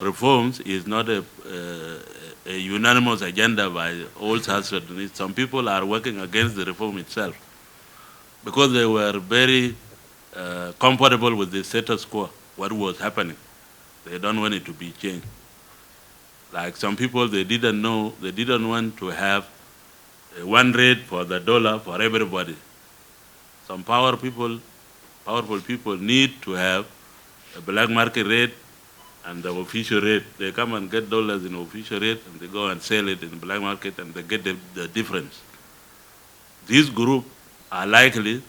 Reforms is not a unanimous agenda by all South Sudanese. Some people are working against the reform itself because they were very comfortable with the status quo, what was happening. They don't want it to be changed. Like some people, they didn't know, they didn't want to have one rate for the dollar for everybody. Some powerful people need to have a black market rate and the official rate. They come and get dollars in official rate and they go and sell it in the black market and they get the difference. This group are likely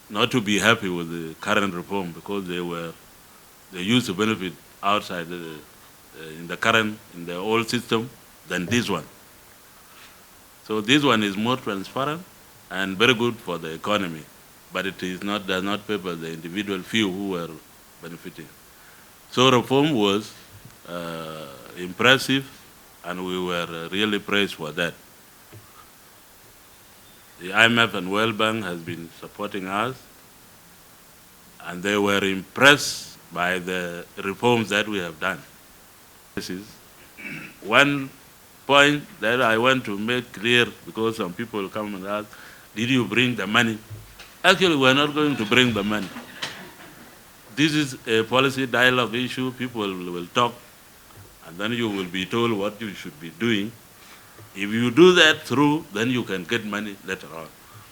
not to be happy with the current reform because they used to benefit outside in the old system than this one. So this one is more transparent and very good for the economy, but it does not favor the individual few who were benefiting. So reform was impressive, and we were really praised for that. The IMF and World Bank has been supporting us, and they were impressed by the reforms that we have done. This is one point that I want to make clear because some people come and ask, did you bring the money? Actually, we're not going to bring the money. This is a policy dialogue issue. People will talk, and then you will be told what you should be doing. If you do that through, then you can get money later on.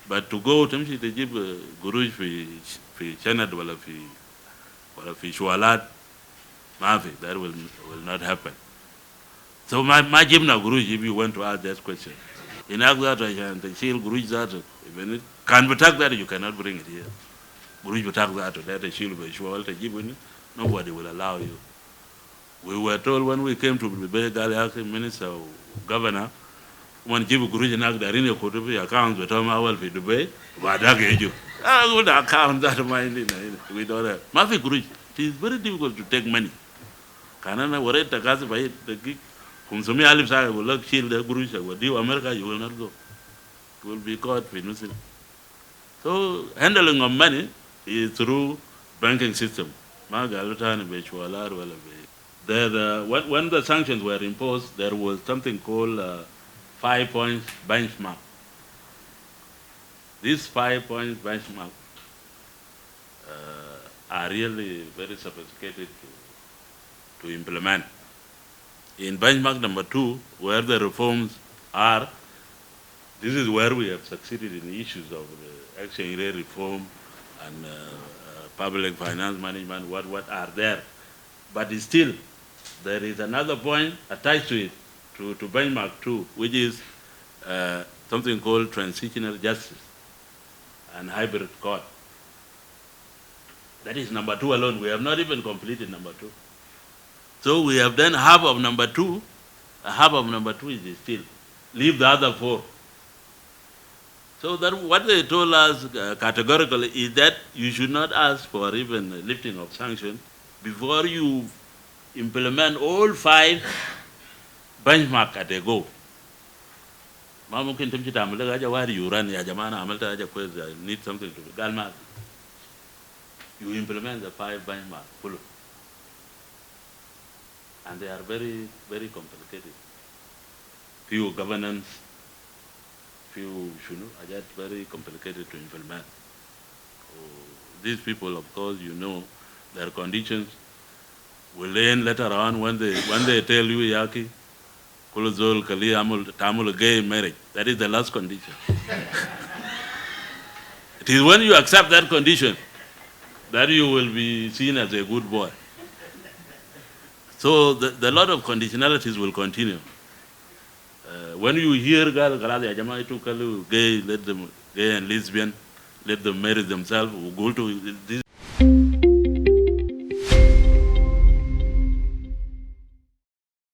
But to go to give guruj fi Senate wala fi Shualat, Mafi, that will not happen. So my jibna guruj, if you want to ask that question, in Agda the shield guruj that even it can be that you cannot bring it here. Guruj batak that the shield by Shual to give nobody will allow you. We were told when we came to the Gali Minister or Governor, when Jibu Guruj and Agda in your accounts with Tom Awal for Dubai, Wadagaju. I would account that mind we don't have. Mafi Guruj, it is very difficult to take money. Kanana worry the gas by the gig. Kumsumi Alif Saga will look shield the Guruj, or do America, you will not go. You will be caught for nothing. So handling of money is through banking system. Magalutan, Bechualar, when the sanctions were imposed, there was something called 5 points benchmark. These 5 points benchmark are really very sophisticated to implement. In benchmark number 2, where the reforms are, this is where we have succeeded in issues of the exchange rate reform and public finance management, what are there. But still, there is another point attached to it, to benchmark 2, which is something called transitional justice and hybrid court. That is number 2 alone. We have not even completed number 2. So we have done half of number 2. Half of number 2 is still. Leave the other 4. So that what they told us categorically is that you should not ask for even lifting of sanctions before you implement all 5 benchmark at a go. Mamu kin tumci ta amala gaja wari yuran ya jamana amalta gaja kweza need something to galma. You implement the 5 benchmark full. And they are very, very complicated. Few governance, few shunu, are just very complicated to implement. These people, of course, you know, their conditions will learn later on when they tell you yaki, kuluzol kali tamul gay marriage. That is the last condition. It is when you accept that condition that you will be seen as a good boy. So the lot of conditionalities will continue. When you hear gay, let them gay and lesbian, let them marry themselves. We'll go to this